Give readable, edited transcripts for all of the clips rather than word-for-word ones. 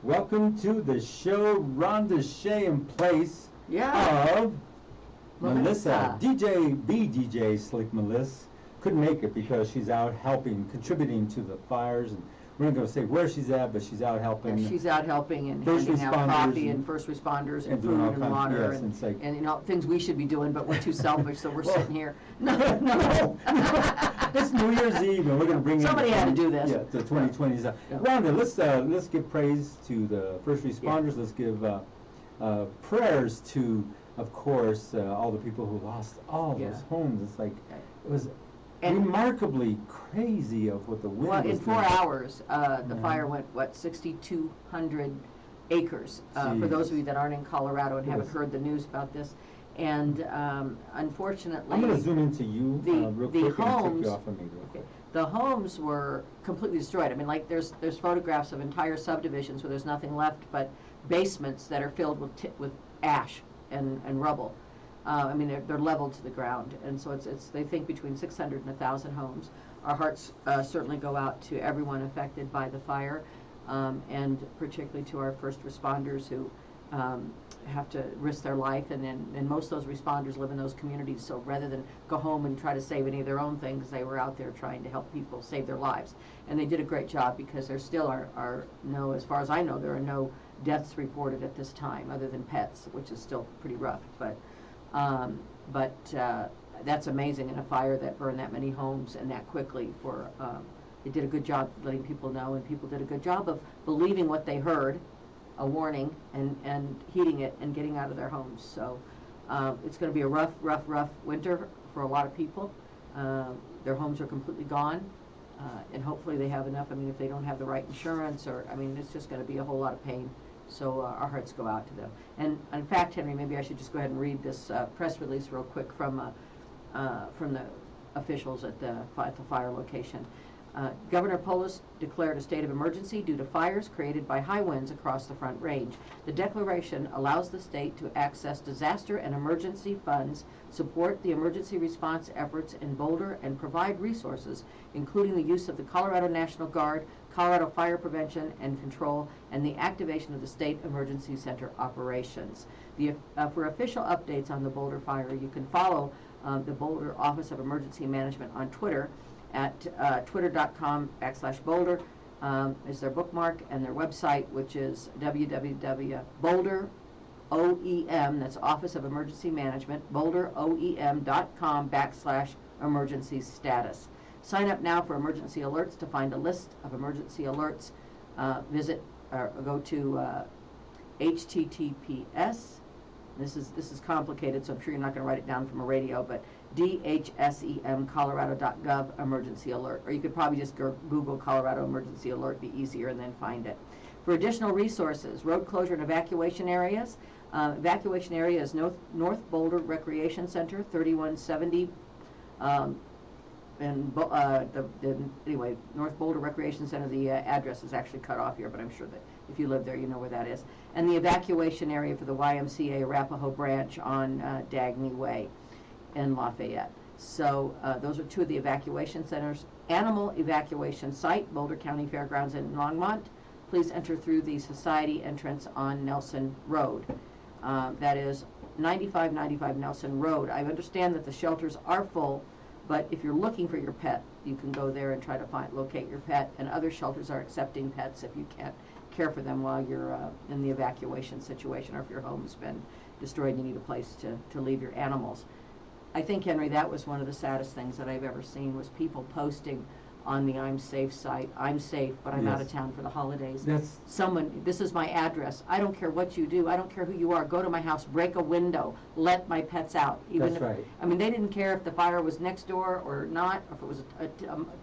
Welcome to the show. Rhonda Shea in place of Melissa. DJ Slick Melissa couldn't make it because she's out helping, contributing to the fires, and we're not going to say where she's at, but she's out helping. Yeah, she's out helping and handing out coffee and first responders and food and water and you know, things we should be doing, but we're too selfish, so we're sitting here. No. It's New Year's Eve, and we're going to bring somebody had to do this. Yeah, the 2020s. Rhonda, let's give praise to the first responders. Yeah. Let's give prayers to, of course, all the people who lost all those homes. It's like it was remarkably crazy of what the wind was. Well, in 4 hours, the fire went, 6,200 acres, for those of you that aren't in Colorado and haven't heard the news about this. And unfortunately, I'm going to zoom into you real quick homes, and take you off of me real quick. The homes were completely destroyed. I mean, like there's photographs of entire subdivisions where there's nothing left but basements that are filled with ash and rubble. I mean, they're leveled to the ground, and so it's they think between 600 and 1,000 homes. Our hearts certainly go out to everyone affected by the fire, and particularly to our first responders who have to risk their life, and most of those responders live in those communities. So rather than go home and try to save any of their own things, they were out there trying to help people save their lives, and they did a great job because there still are no, as far as I know, there are no deaths reported at this time other than pets, which is still pretty rough, but that's amazing in a fire that burned that many homes and that quickly. They did a good job letting people know, and people did a good job of believing what they heard, a warning, and heeding it and getting out of their homes. So it's going to be a rough winter for a lot of people. Their homes are completely gone, and hopefully they have enough. I mean, if they don't have the right insurance, or I mean, it's just going to be a whole lot of pain. So our hearts go out to them. And in fact, Henry, maybe I should just go ahead and read this press release real quick from the officials at the fire location. Governor Polis declared a state of emergency due to fires created by high winds across the Front Range. The declaration allows the state to access disaster and emergency funds, support the emergency response efforts in Boulder, and provide resources, including the use of the Colorado National Guard, Colorado Fire Prevention and Control, and the activation of the State Emergency Center operations. For official updates on the Boulder fire, you can follow the Boulder Office of Emergency Management on Twitter at twitter.com/Boulder is their bookmark, and their website, which is www.boulderoem, that's Office of Emergency Management, boulderoem.com/emergency status. Sign up now for emergency alerts. To find a list of emergency alerts, go to https. This is complicated, so I'm sure you're not going to write it down from a radio, but dhsemcolorado.gov emergency alert, or you could probably just Google Colorado emergency alert, be easier, and then find it. For additional resources, road closure and evacuation areas. Evacuation area is North Boulder Recreation Center, 3170. Anyway, North Boulder Recreation Center, the address is actually cut off here, but I'm sure that if you live there, you know where that is. And the evacuation area for the YMCA Arapahoe branch on Dagny Way in Lafayette. So those are two of the evacuation centers. Animal evacuation site, Boulder County Fairgrounds in Longmont. Please enter through the Society entrance on Nelson Road. That is 9595 Nelson Road. I understand that the shelters are full, but if you're looking for your pet, you can go there and try to locate your pet, and other shelters are accepting pets if you can't care for them while you're in the evacuation situation, or if your home's been destroyed and you need a place to leave your animals. I think, Henry, that was one of the saddest things that I've ever seen, was people posting on the I'm Safe site, I'm safe, but I'm out of town for the holidays. This is my address. I don't care what you do. I don't care who you are. Go to my house, break a window, let my pets out. That's right. I mean, they didn't care if the fire was next door or not, or if it was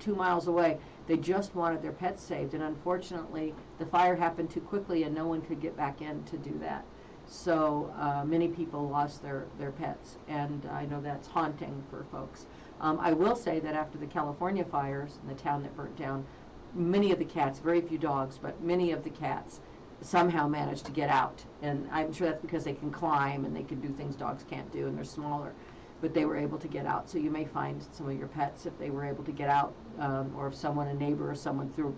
2 miles away. They just wanted their pets saved, and unfortunately, the fire happened too quickly, and no one could get back in to do that. So many people lost their pets, and I know that's haunting for folks. I will say that after the California fires in the town that burnt down, many of the cats, very few dogs, but many of the cats somehow managed to get out. And I'm sure that's because they can climb and they can do things dogs can't do, and they're smaller. But they were able to get out. So you may find some of your pets, if they were able to get out, or if someone, a neighbor or someone threw,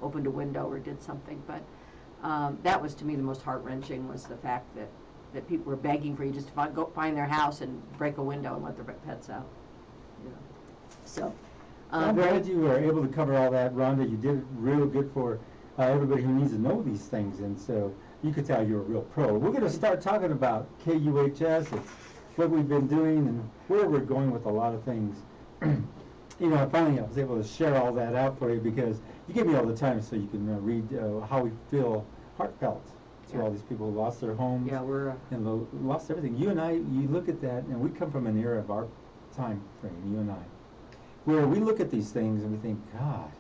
opened a window or did something. But That was, to me, the most heart-wrenching, was the fact that people were begging for you just to go find their house and break a window and let their pets out. You know. So, I'm glad you were able to cover all that, Rhonda. You did it real good for everybody who needs to know these things, and so you could tell you're a real pro. We're going to start talking about KUHS, it's what we've been doing and where we're going with a lot of things. You know, finally I was able to share all that out for you because you give me all the time so you can read how we feel heartfelt to all these people who lost their homes and lost everything. You and I, you look at that, and we come from an era of our time frame, you and I, where we look at these things and we think, God,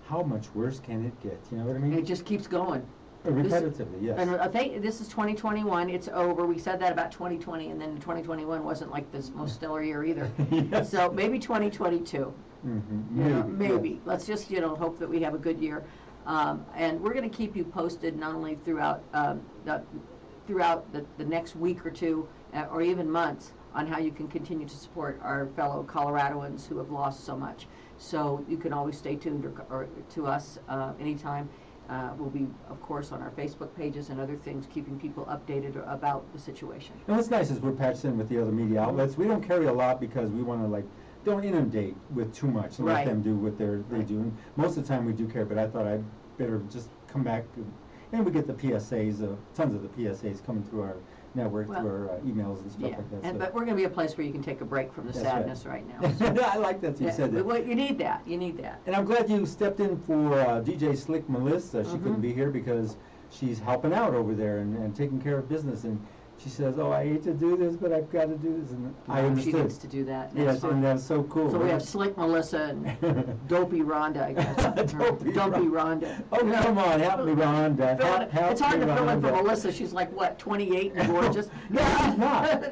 how much worse can it get? You know what I mean? It just keeps going. Repetitively, yes. And I think this is 2021, it's over. We said that about 2020, and then 2021 wasn't like this most stellar year either. Yes. So maybe 2022. Mm-hmm. Maybe. Yes. Let's just, hope that we have a good year. And we're going to keep you posted not only throughout the next week or two, or even months, on how you can continue to support our fellow Coloradoans who have lost so much. So you can always stay tuned or to us anytime. We'll be, of course, on our Facebook pages and other things, keeping people updated about the situation. And what's nice is we're patched in with the other media outlets. We don't carry a lot because we want to, don't inundate with too much and let them do what they do. And most of the time we do care, but I thought I'd better just come back. And we get the PSAs, tons of the PSAs coming through our network, through our emails and stuff like that. But we're going to be a place where you can take a break from the sadness right now. So. I like that you said that. Well, you need that. You need that. And I'm glad you stepped in for DJ Slick Melissa. She couldn't be here because she's helping out over there and taking care of business. And she says, "Oh, I hate to do this, but I've got to do this." And I understood. She needs to do that. Yes, and that's so cool. So we have Slick Melissa and Dopey Rhonda, I guess. Dopey Rhonda. Oh, come on, help me, Rhonda. Help it's hard me, to fill in for Rhonda. Melissa. She's like, what, 28 and gorgeous? No, she's not.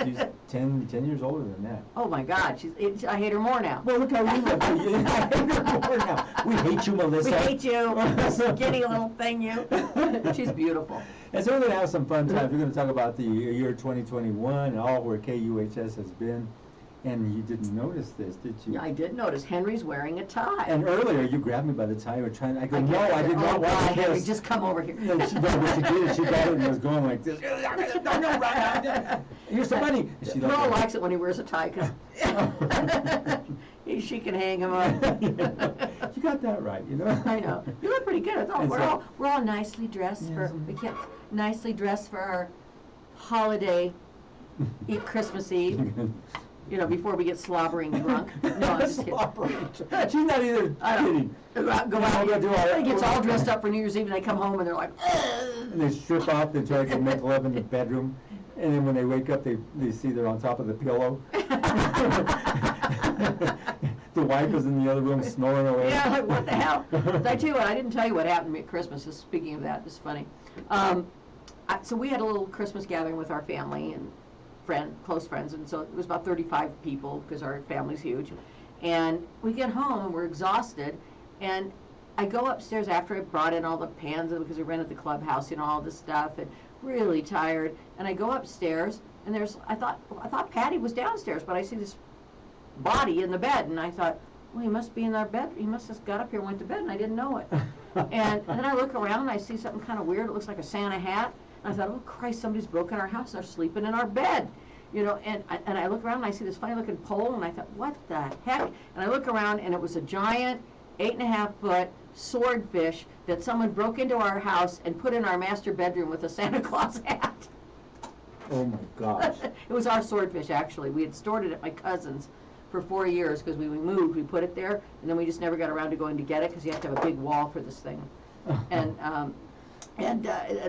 She's 10 years older than that. Oh, my God. I hate her more now. Well, look how we look. I hate her more now. We hate you, Melissa. We hate you, skinny little thing, you. She's beautiful. And so we're going to have some fun times. We're going to talk about the year 2021 and all where KUHS has been. And you didn't notice this, did you? Yeah, I did notice. Henry's wearing a tie. And earlier you grabbed me by the tie. You were trying. I go, no, I did not want this. Henry, just come over here. No, what she did is she got it and was going like this. No, right. Here's the money. Pearl likes it when he wears a tie because she can hang him up. You got that right, I know. You look pretty good. I thought we're all nicely dressed nicely dressed for our holiday, Christmas Eve. Before we get slobbering drunk. No, I'm just kidding. She's not either kidding. Go out. They get all dressed up for New Year's Eve and they come home and they're like, and they strip off, they try to make love in the bedroom, and then when they wake up, they see they're on top of the pillow. The wife is in the other room snoring away. Yeah, like, what the hell? I tell you what, I didn't tell you what happened to me at Christmas. Just speaking of that, it's funny. So we had a little Christmas gathering with our family and close friends, and so it was about 35 people because our family's huge. And we get home and we're exhausted, and I go upstairs after I brought in all the pans because we rented the clubhouse, all this stuff, and really tired. And I go upstairs, and I thought Patty was downstairs, but I see this body in the bed, and I thought, well, he must be in our bed. He must have got up here and went to bed, and I didn't know it. And then I look around and I see something kind of weird. It looks like a Santa hat. And I thought, oh Christ, somebody's broken our house. They're sleeping in our bed. And I look around and I see this funny looking pole, and I thought, what the heck? And I look around and it was a giant 8.5-foot swordfish that someone broke into our house and put in our master bedroom with a Santa Claus hat. Oh my gosh. It was our swordfish, actually. We had stored it at my cousin's for 4 years because we moved, we put it there, and then we just never got around to going to get it because you have to have a big wall for this thing. And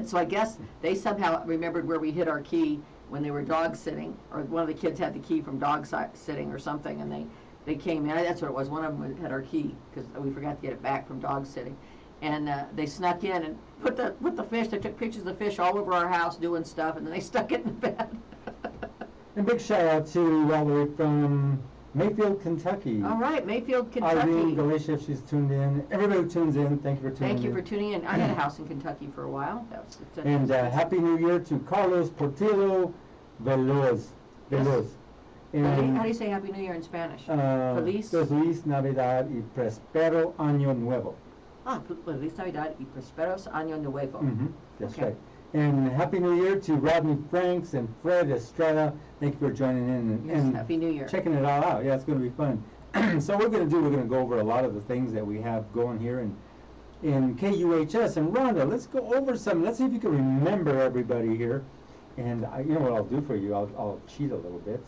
so I guess they somehow remembered where we hid our key when they were dog sitting, or one of the kids had the key from dog sitting or something, and they came in. That's what it was. One of them had our key because we forgot to get it back from dog sitting, and they snuck in and put the fish. They took pictures of the fish all over our house doing stuff, and then they stuck it in the bed. And big shout out to all the way from Mayfield, Kentucky. All right, Mayfield, Kentucky. Irene Galicia, she's tuned in. Everybody who tunes in, thank you for tuning in. Thank you for tuning in. I had a house in Kentucky for a while. And Happy New Year to Carlos Portillo Veloz. Yes. And, how do you say Happy New Year in Spanish? Feliz Navidad y Prospero Año Nuevo. Feliz Navidad y Prosperos Año Nuevo. That's Okay. right. And Happy New Year to Rodney Franks and Fred Estrada. Thank you for joining in Yes, and Happy New Year. checking it all out. Yeah, it's going to be fun. So we're going to go over a lot of the things that we have going here in KUHS. And Rhonda, let's go over some. Let's see if you can remember everybody here. And you know what I'll do for you? I'll cheat a little bit,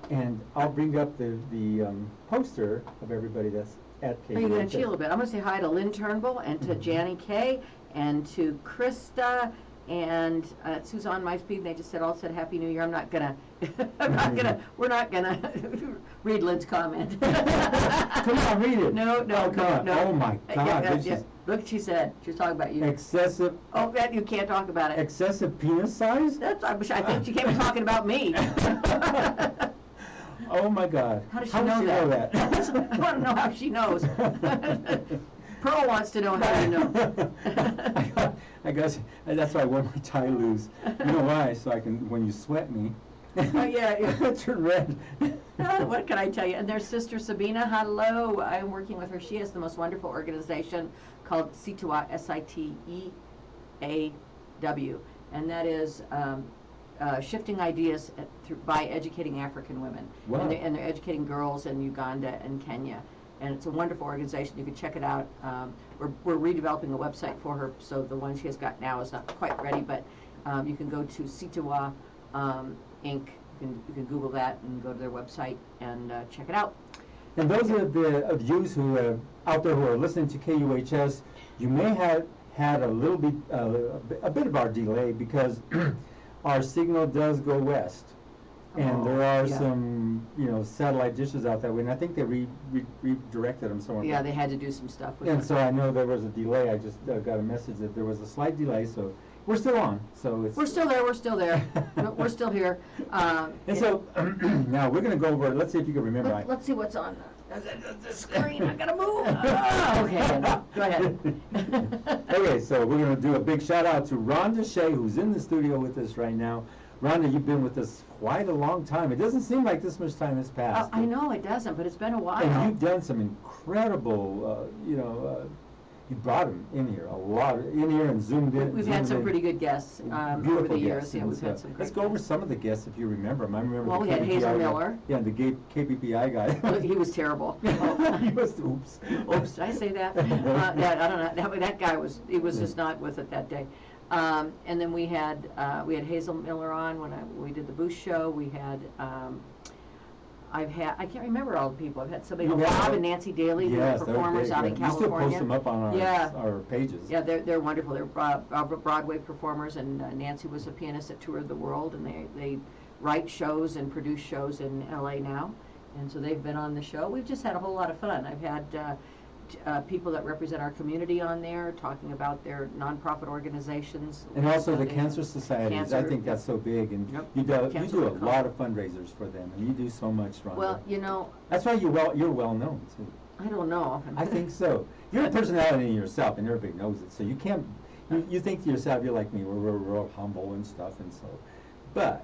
and I'll bring up the poster of everybody that's at KUHS. Are you going to cheat a little bit? I'm going to say hi to Lynn Turnbull and to Janny Kay and to Krista and Suzanne MySpeed. They just said Happy New Year. I'm not gonna we're not gonna read Lynn's comment. Come on, read it. No. Oh my God. Look what she said. She was talking about you. Excessive. Oh, that you can't talk about it. Excessive penis size? I think she came talking about me. Oh my God. How does she know that? I want to know how she knows. Pearl wants to know how you know. I guess that's why I wear my tie loose. You know why? So I can, when you sweat me, yeah. turn red. What can I tell you? And there's Sister Sabina. Hello. I'm working with her. She has the most wonderful organization called SITEAW, SITEAW. And that is shifting ideas by educating African women. Wow. And they're educating girls in Uganda and Kenya. And it's a wonderful organization. You can check it out. We're redeveloping a website for her, so the one she has got now is not quite ready, but you can go to SITEAW Inc. You can Google that and go to their website and check it out. And those of you who are out there who are listening to KUHS, you may have had a little bit, a bit of our delay because our signal does go west. And there are some, satellite dishes out that way, and I think they redirected them somewhere. Yeah, they had to do some stuff with And so I know there was a delay. I just got a message that there was a slight delay, so we're still on. So it's We're still there. No, we're still here. and so now we're going to go over. Let's see if you can remember. Let's see what's on the screen. I gotta move. Oh, okay, no, go ahead. Okay, so we're going to do a big shout out to Rhonda Shea, who's in the studio with us right now. Rhonda, you've been with us quite a long time. It doesn't seem like this much time has passed. I know it doesn't, but it's been a while. And you've done some incredible, you brought them in here, a lot, in here and zoomed in. We've had some pretty good guests over the years. Yeah, we've had some great Let's go over some of the guests if you remember them. I remember we had Hazel Miller. Yeah, the KBPI guy. He was terrible. He was, oops. Oops, did I say that? Yeah, I don't know. That guy was just not with it that day. And then we had Hazel Miller on when we did the Boost show. We had I can't remember all the people. I've had somebody, Bob and Nancy Daly, who are performers out in California. We still post them up on our pages. Yeah, they're wonderful. They're Broadway performers, and Nancy was a pianist that toured the world, and they write shows and produce shows in LA now, and so they've been on the show. We've just had a whole lot of fun. I've had people that represent our community on there talking about their nonprofit organizations. And also the cancer societies. I think that's so big. And you do a lot of fundraisers for them, and you do so much, Rhonda. Well, that's why you're well known too. I don't know. I think so. You're a personality in yourself, and everybody knows it. So you can't. You think to yourself, you're like me. We're real humble and stuff, and so. But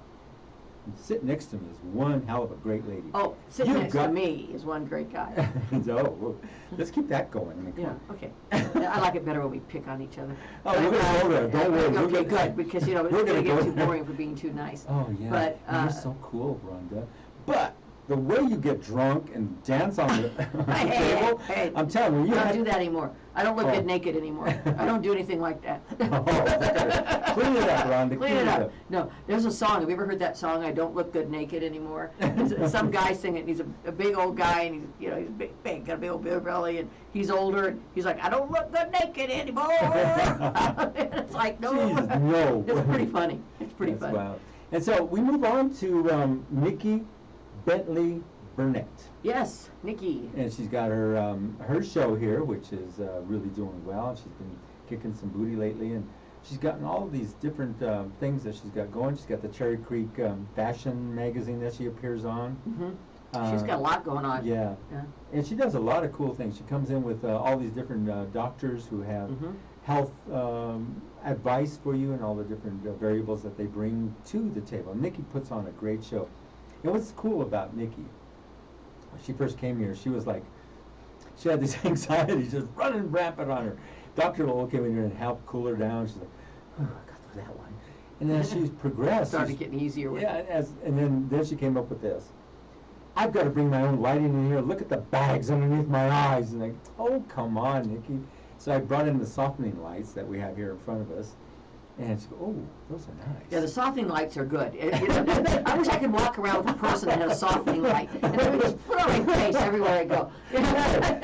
sitting next to me is one hell of a great lady. Oh, sitting next to me is one great guy. So, let's keep that going. I mean, come on. Okay. I like it better when we pick on each other. Oh, we're going to go there. Don't worry. Okay, good, because, it's going to get too boring for being too nice. Oh, yeah. But, you're so cool, Rhonda. But the way you get drunk and dance on the, table, hey, I'm telling you. I don't do that anymore. I don't look good naked anymore. I don't do anything like that. Okay. Clean it up, Rhonda. Clean it up. No, there's a song. Have you ever heard that song, I Don't Look Good Naked Anymore? Some guy singing it. He's a big old guy, and he's big, got a big old beer belly, and he's older, and he's like, I don't look good naked anymore. It's like, no. Jeez, no. It's pretty funny. It's pretty funny. Wild. And so we move on to Nikki Bentley Burnett. Yes, Nikki. And she's got her show here, which is really doing well. She's been kicking some booty lately, and she's gotten all of these different things that she's got going. She's got the Cherry Creek fashion magazine that she appears on. Mm-hmm. She's got a lot going on. Yeah. And she does a lot of cool things. She comes in with all these different doctors who have health advice for you and all the different variables that they bring to the table. Nikki puts on a great show. And what's cool about Nikki, when she first came here, she was like, she had this anxiety just running rampant on her. Doctor came in here and helped cool her down. She's like, oh, I got through that one. And then as she's progressed. Started getting easier with it. And then she came up with this. I've got to bring my own lighting in here. Look at the bags underneath my eyes. And oh, come on, Nikki. So I brought in the softening lights that we have here in front of us. And she goes, oh, those are nice. Yeah, the softening lights are good. I wish I could walk around with a person that had a softening light. And I would just put on my face everywhere I go.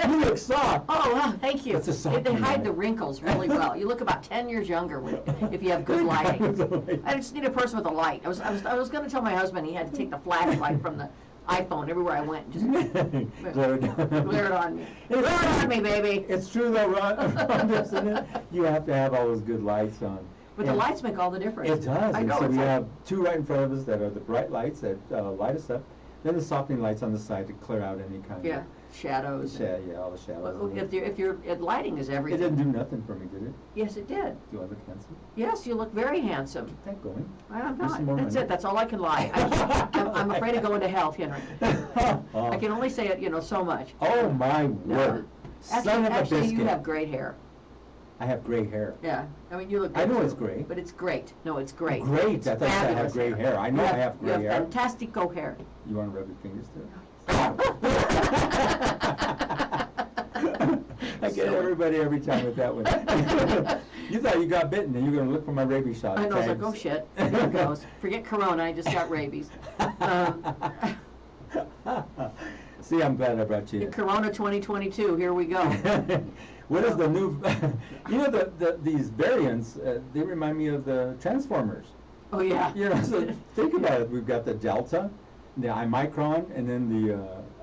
You look soft. Oh, well, thank you. It's a softening They hide light. the wrinkles really well. You look about 10 years younger if you have good lighting. I just need a person with a light. I was going to tell my husband he had to take the flashlight from the iPhone everywhere I went and just glare it on me. Glare it on me, baby. It's true though, Ron, isn't it? You have to have all those good lights on. But the lights make all the difference. It does. I know. So we have two right in front of us that are the bright lights that light us up. Then the softening lights on the side to clear out any kind of shadows. all the shadows. Well, if your lighting is everything. It didn't do nothing for me, did it? Yes, it did. Do I look handsome? Yes, you look very handsome. Keep that going. I'm There's some more not. That's money. it. That's all I can lie. I'm afraid of going to hell, Henry. I can only say it, so much. Oh my word! Son of a Actually, biscuit! you have great hair. I have gray hair. Yeah, I mean you look. I good know too, it's gray. but it's great. No, it's great. Great! It's I thought I have fabulous gray hair. I know I have gray You hair. have fantastico hair. You want to rub your fingers through? I get everybody every time with that one. You thought you got bitten and you were going to look for my rabies shot. I know. I was like, oh shit, there it goes. Forget corona. I just got rabies. See, I'm glad I brought you in. Corona 2022. Here we go. What is the new? These variants. They remind me of the Transformers. Oh yeah. So think about it. We've got the Delta, the Omicron, and then the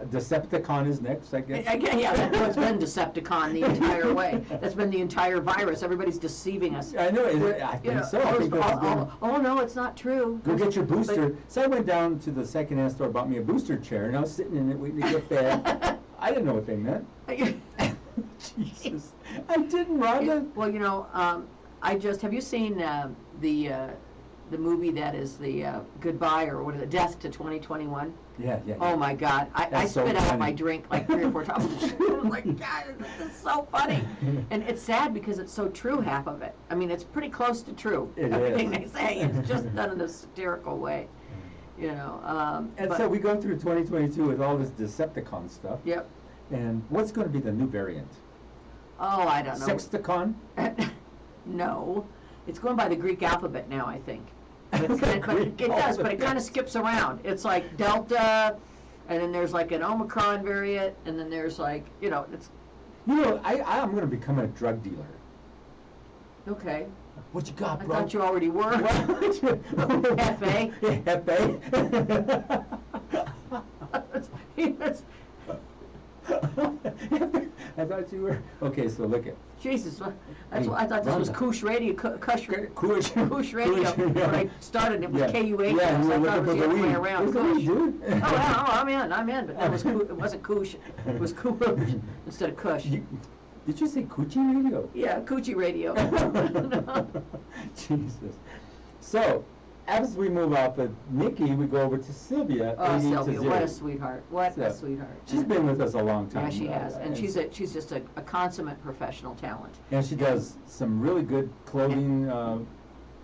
Decepticon is next, I guess. Yeah, that's been Decepticon the entire way. That's been the entire virus. Everybody's deceiving us. I know. I think so. I think that's been, oh no, it's not true. Go get your booster. So I went down to the secondhand store, bought me a booster chair, and I was sitting in it waiting to get fed. I didn't know what they meant. Jesus. I didn't, Rhonda. Well, have you seen the movie that is the Goodbye or what is it, Death to 2021? Yeah. Oh my God, I so spit out funny. my drink like 3 or 4 times. I'm like, God, this is so funny. And it's sad because it's so true, half of it. I mean, it's pretty close to true. Everything they say, it's just done in a satirical way. And so we go through 2022 with all this Decepticon stuff. Yep. And what's going to be the new variant? Oh, I don't know. Sexticon? No. It's going by the Greek alphabet now, I think. But it kind of skips around. It's like Delta, and then there's like an Omicron variant, and then there's like, it's... I'm going to become a drug dealer. Okay. What you got, bro? I thought you already were. F.A. F.A. I thought you were. Okay, so look at. Jesus, that's what I thought. This was KUHS Radio. KUHS Radio. KUHS, When I started, it was KUHS. Yeah, So I you were thought it was looking the for other the way weed. around. Where's the weed, KUHS. dude? I'm in. But that was it wasn't KUHS. It was KUHS instead of KUHS. Did you say Coochie Radio? Yeah, Coochie Radio. Jesus. So, as we move off of Nikki, we go over to Sylvia. Oh, 80 to Sylvia, 0. what a sweetheart. What a sweetheart. She's been with us a long time. Yeah, she has. And she's just a consummate professional talent. And she does some really good clothing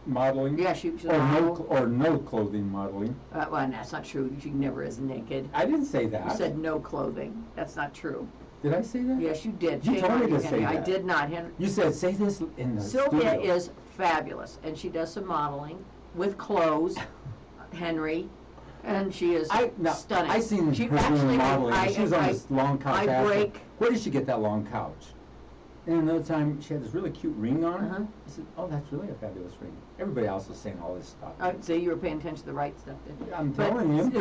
modeling. Yeah, she's or no clothing modeling. Well, that's not true. She never is naked. I didn't say that. You said no clothing. That's not true. Did I say that? Yes, you did. You Shame told on me to you, say Henry. that. I did not, Henry. You said say this in the Sylvia studio. is fabulous, and she does some modeling with clothes, Henry, and she is stunning. I seen she her doing modeling. She was on this long couch. I break. Where did she get that long couch? And another time, she had this really cute ring on her. Uh-huh. I said, oh, that's really a fabulous ring. Everybody else was saying all this stuff. I'd say you were paying attention to the right stuff. I'm telling you.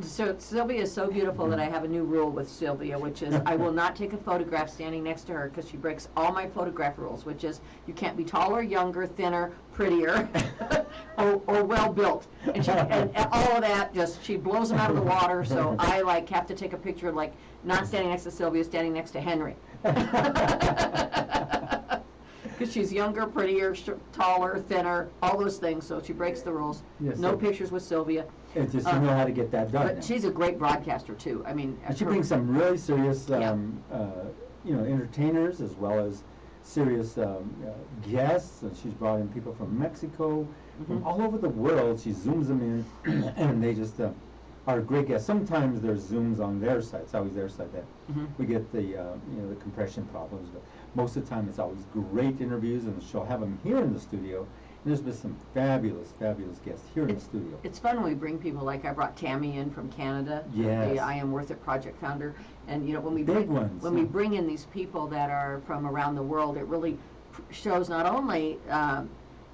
So Sylvia is so beautiful that I have a new rule with Sylvia, which is I will not take a photograph standing next to her because she breaks all my photograph rules, which is you can't be taller, younger, thinner, prettier, or well built. And all of that, she blows them out of the water. So I have to take a picture not standing next to Sylvia, standing next to Henry. Because she's younger, prettier, taller, thinner, all those things, so she breaks the rules. Yes, no sir. pictures with Sylvia. It's just you know how to get that done. But she's a great broadcaster, too. I mean, and she brings some really serious entertainers as well as serious guests. And she's brought in people from Mexico, from all over the world. She zooms them in, and they just are great guests. Sometimes there's zooms on their side. It's always their side that we get the the compression problems. But most of the time, it's always great interviews, and she'll have them here in the studio. And there's been some fabulous, fabulous guests here in the studio. It's fun when we bring people, like I brought Tammy in from Canada, Yes. the I Am Worth It project founder. And when we Big bring ones, when we bring in these people that are from around the world, it really shows not only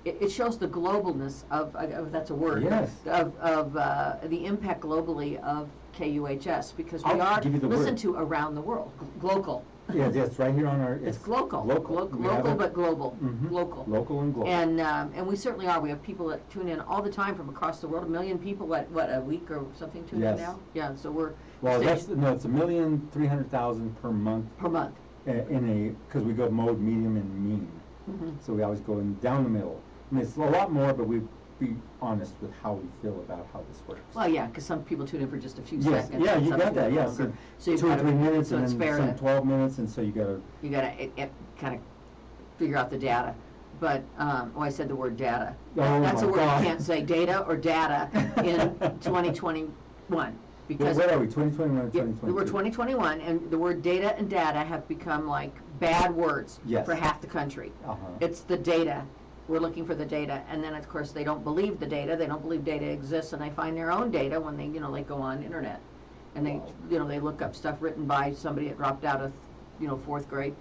it shows the globalness of that's a word, Yes. of the impact globally of KUHS, because we I'll are give you the listened word. to around the world, local. Yes, right here on our. It's local, Local. We have local it. but global, Mhm. local. Local and global. And we certainly are. We have people that tune in all the time from across the world. 1 million people, what a week or something tune Yes. in now? Yeah, so we're Well, staying it's 1,300,000 per month per month. because we go mode, medium, and mean. Mhm. So we always go in down the middle. I mean, it's a lot more, but we be honest with how we feel about how this works. Well, yeah, because some people tune in for just a few Yes, seconds. yeah, and you some got tune that, in yes. longer. And So you've 2 or gotta- 3 minutes, so and it's then fair some to- 12 minutes, and so you gotta. You gotta kind of figure out the data. But, I said the word data. Oh, That's a my word God. you can't say, data or data, in 2021. Because What are we, 2021 or yeah, 2022? we're 2021, and the word data and data have become like bad words Yes. for half the country. Uh-huh. It's the data. We're looking for the data, and then of course they don't believe the data. They don't believe data exists, and they find their own data when they they go on internet, and they they look up stuff written by somebody that dropped out of 4th grade,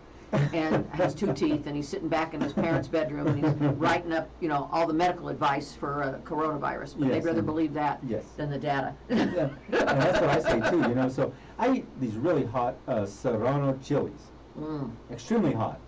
and has 2 teeth, and he's sitting back in his parents' bedroom, and he's writing up all the medical advice for coronavirus. But Yes, they'd rather and- believe that yes. than the data. Yeah, and that's what I say too, So I eat these really hot Serrano chilies, extremely hot.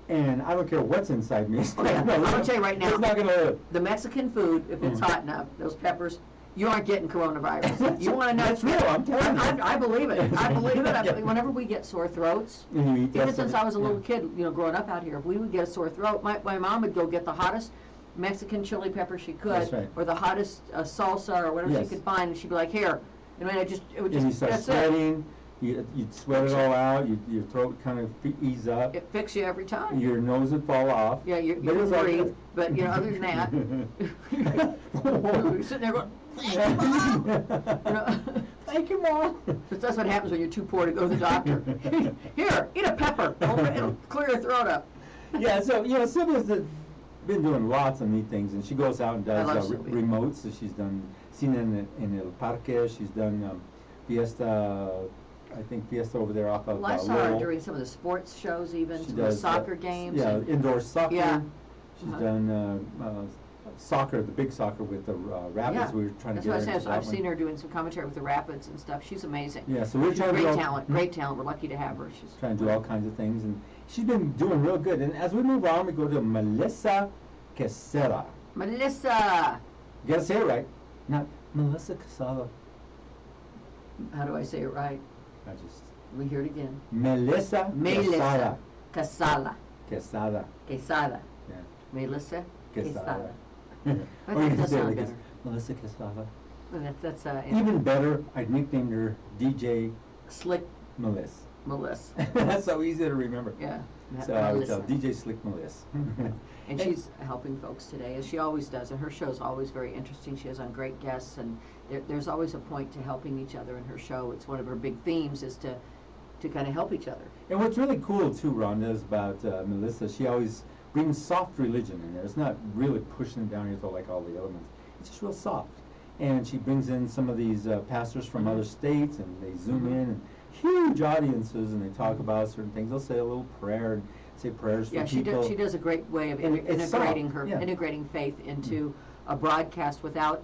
And I don't care what's inside me. Okay, I'm gonna tell you right now. It's not gonna live. The Mexican food, if it's hot enough, those peppers, you aren't getting coronavirus. You want to know? That's real, I'm telling you. I believe it. I believe it. Whenever we get sore throats, And you eat that even since stuff, I was a little yeah. kid, growing up out here, if we would get a sore throat, my mom would go get the hottest Mexican chili pepper she could, That's right. or the hottest salsa or whatever Yes. she could find, and she'd be like, "Here," and it would And you just start that's it. sweating, you'd sweat it all out, your throat kind of ease up, It fixed you every time. your nose would fall off. Yeah, you But can it's like breathe, but other than that, you're sitting there going, Thank you, Mom. But that's what happens when you're too poor to go to the doctor. Here, eat a pepper. It'll clear your throat up. Yeah, so Sylvia's been doing lots of neat things, and she goes out and I love does Sylvia. remotes. So she's done Cine in El Parque. She's done Fiesta. I think Fiesta over there off of Well, I saw her Lowell. during some of the sports shows, even She some of the does, soccer games. Yeah, and- indoor soccer. Yeah. She's Uh-huh. done soccer, the big soccer with the Rapids. Yeah. We were trying to That's get what I her said. into So that I've one. seen her doing some commentary with the Rapids and stuff. She's amazing. Yeah, so we're She's trying to do great all- talent. Great talent. We're lucky to have her. She's trying to do all kinds of things, and she's been doing real good. And as we move on, we go to Melissa Quesada. Melissa. You gotta say it right, not Melissa Quesada. How do I say it right? I just We hear it again. Melissa Melissa Quesada. Casala. Quesada. Quesada. Yeah. Melissa Quesada. Quesada. Or That you can does say it sound like better. this, Melissa Quesada. Well, that's Even better, I'd nicknamed her DJ Slick Melissa. Melissa. That's so easy to remember. Yeah. So I would tell Melissa. DJ Slick Melissa. And she's helping folks today, as she always does, and her show's always very interesting. She has on great guests, and there's always a point to helping each other in her show. It's one of her big themes is to kind of help each other. And what's really cool too, Rhonda, is about Melissa, she always brings soft religion in there. It's not really pushing it down your throat like all the other ones. It's just real soft. And she brings in some of these pastors from other states, and they zoom in, and huge audiences, and they talk about certain things. They'll say a little prayer and say prayers for Yeah, people. she does a great way of And it's integrating soft, yeah. integrating faith into a broadcast without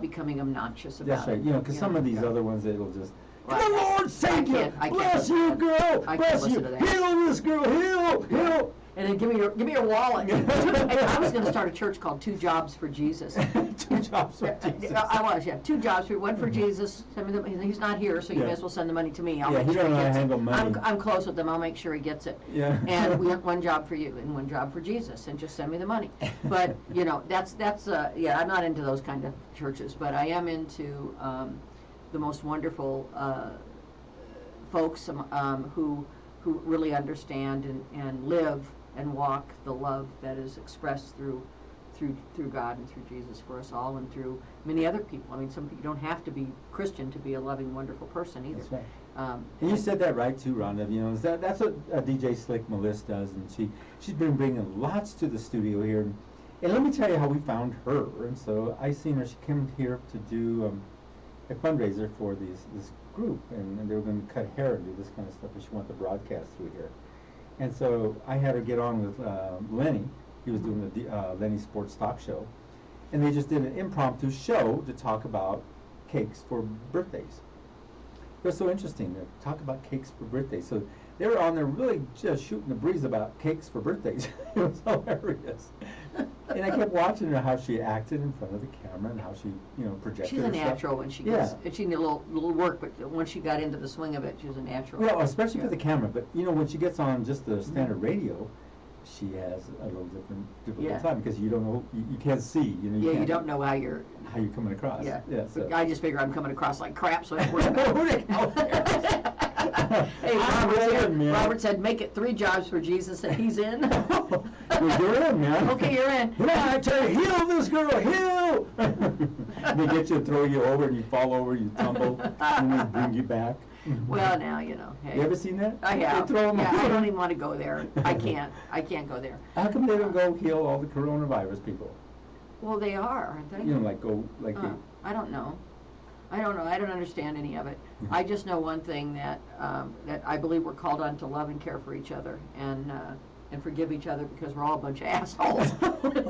becoming obnoxious about That's right. it. Because some of these other ones, it'll just, Well, the Lord save you, I can't bless listen you, to girl, I can't bless listen you, to that. heal this girl, heal. And then give me your wallet. I was going to start a church called 2 Jobs for Jesus. 2 jobs for Jesus. I was, yeah. 2 jobs for one for Jesus. Send me the, he's not here, so you Yeah. may as well send the money to me. I'll Yeah, make he sure don't know how to gets it. handle money. I'm close with him. I'll make sure he gets it. Yeah. And we have 1 job for you and 1 job for Jesus, and just send me the money. But that's yeah. I'm not into those kind of churches, but I am into the most wonderful folks who who really understand and live and walk the love that is expressed through God and through Jesus for us all, and through many other people. I mean, you don't have to be Christian to be a loving, wonderful person either. That's right. And you said that right too, Rhonda. You know, that's what DJ Slick Melissa does, and she's been bringing lots to the studio here. And let me tell you how we found her. And so I seen her. She came here to do a fundraiser for this group, and they were going to cut hair and do this kind of stuff, and she wanted to broadcast through here. And so I had her get on with Lenny. He was doing the Lenny Sports Talk Show, and they just did an impromptu show to talk about cakes for birthdays. It was so interesting to talk about cakes for birthdays. So they were on there really just shooting the breeze about cakes for birthdays. It was hilarious. And I kept watching her, how she acted in front of the camera and how she, projected She's a herself. natural when she gets, and she needed a little work, but once she got into the swing of it, she was a natural. Well, especially for the camera, but when she gets on just the standard radio, she has a little difficult time because you don't know, you can't see, you don't know how you're coming across. Yeah. So. I just figure I'm coming across like crap, so I worry about it. Hey, Robert said, make it 3 jobs for Jesus, and he's in. Well, you're in, man. Okay, you're in. Yeah, I tell you, heal this girl, heal! They get you, throw you over, and you fall over, you tumble, and they bring you back. Well, now, hey. You ever seen that? I have. They throw them I don't even want to go there. I can't go there. How come they don't go heal all the coronavirus people? Well, they are, aren't they? I don't know. I don't understand any of it. I just know one thing, that I believe we're called on to love and care for each other and forgive each other, because we're all a bunch of assholes.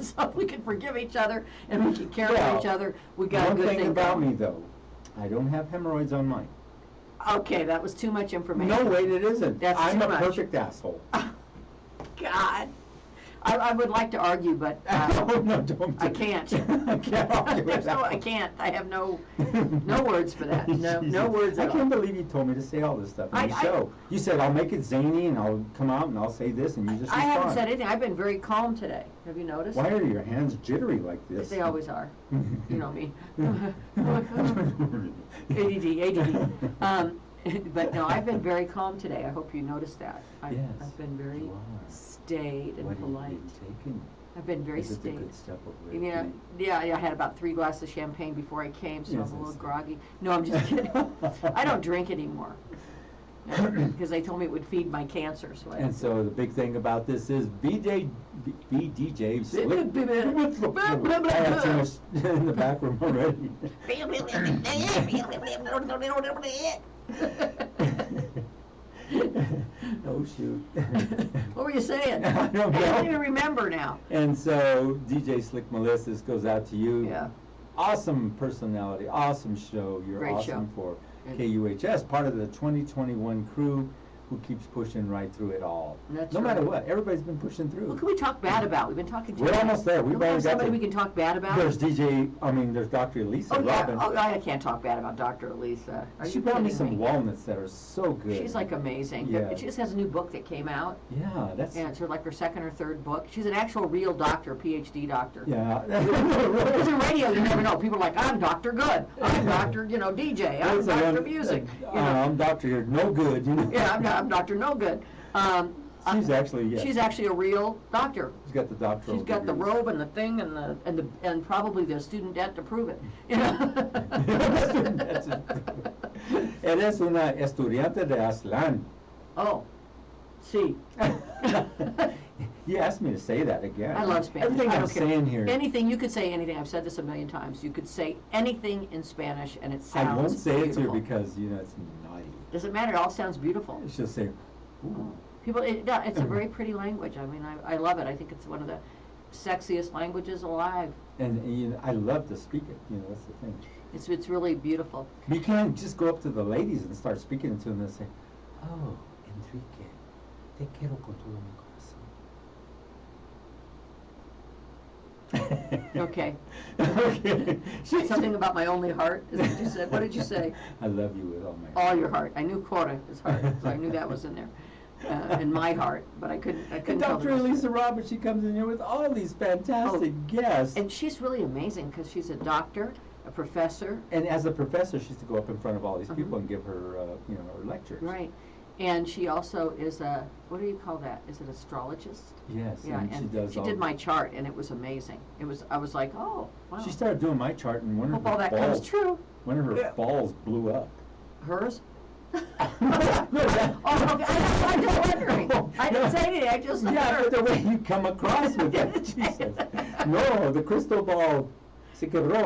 So we can forgive each other and we can care for each other. We got a good thing thing about going. me, though, I don't have hemorrhoids on mine. Okay, that was too much information. No, wait, it isn't. That's I'm too a much. perfect asshole. God. I would like to argue, but no, don't. I can't. I can't argue with that. I can't. I have no words for that. No words at I all. can't believe you told me to say all this stuff on the show. You said, I'll make it zany and I'll come out and I'll say this, and you just I respond. haven't said anything. I've been very calm today. Have you noticed? Why are your hands jittery like this? They always are. You know me. ADD. But no, I've been very calm today. I hope you noticed that. I've been very staid and polite. What have you taken? I've been very Is it the staid. good stuff of Yeah, I had about 3 glasses of champagne before I came, so Yes, I'm a little yes. groggy. No, I'm just kidding. I don't drink anymore. Because they told me it would feed my cancer. And so the big thing about this is BDJ Slick. I have too much in the back room already. Oh, shoot. What were you saying? I don't know. I don't even remember now. And so DJ Slick Melissa, this goes out to you. Yeah. Awesome personality, awesome show. You're Great awesome show. for KUHS, part of the 2021 crew who keeps pushing right through it all. That's no matter right. what, everybody's been pushing through. What can we talk bad about? We've been talking. We're almost there. We've already got somebody to. we can talk bad about. There's Dr. Elisa Robin. Oh, I can't talk bad about Dr. Elisa. She brought me some walnuts that are so good. She's like amazing. Yeah. She just has a new book that came out. Yeah, that's. And it's like her 2nd or 3rd book. She's an actual real doctor, PhD doctor. Yeah. Because in radio, you never know. People are like, I'm Dr. Good. I'm Dr. DJ. I'm Dr. Music. I'm Dr. No Good. Yeah, I'm Dr. No Good. She's actually She's actually a real doctor. She's got the doctoral. She's got the degrees. robe and the thing and probably the student debt to prove it. Eres una estudiante de Aslan. Oh, see. You asked me to say that again. I love Spanish. Everything I I'm don't care. saying here. Anything, you could say anything. I've said this a million times. You could say anything in Spanish and it sounds I won't say beautiful. it to you because it's naughty. Doesn't matter. It all sounds beautiful. It's just say, ooh. People, it's a very pretty language. I mean, I love it. I think it's one of the sexiest languages alive. And I love to speak it. That's the thing. It's really beautiful. You can't just go up to the ladies and start speaking to them and say, "Oh, Enrique, te quiero con todo mi corazón." Okay. Okay. Something about my only heart is what you said. What did you say? I love you with all my heart. All your heart. I knew Cora is heart, so I knew that was in there. In my heart, but I couldn't And tell Dr. the rest of Elisa it. Roberts, she comes in here with all these fantastic guests. And she's really amazing because she's a doctor, a professor. And as a professor, she used to go up in front of all these people and give her, her lectures. Right. And she also is a, what do you call that? Is it astrologist? Yes, Yeah, and she does she all. did my chart, and it was amazing. I was like, oh, wow. She started doing my chart, and one of Hope all her that comes balls, true. one of her Yeah. balls blew up. Hers? No, Oh, okay, I'm just wondering. I didn't say anything, I just. Yeah, but the way you come across with it, Jesus. No, the crystal ball se quebró.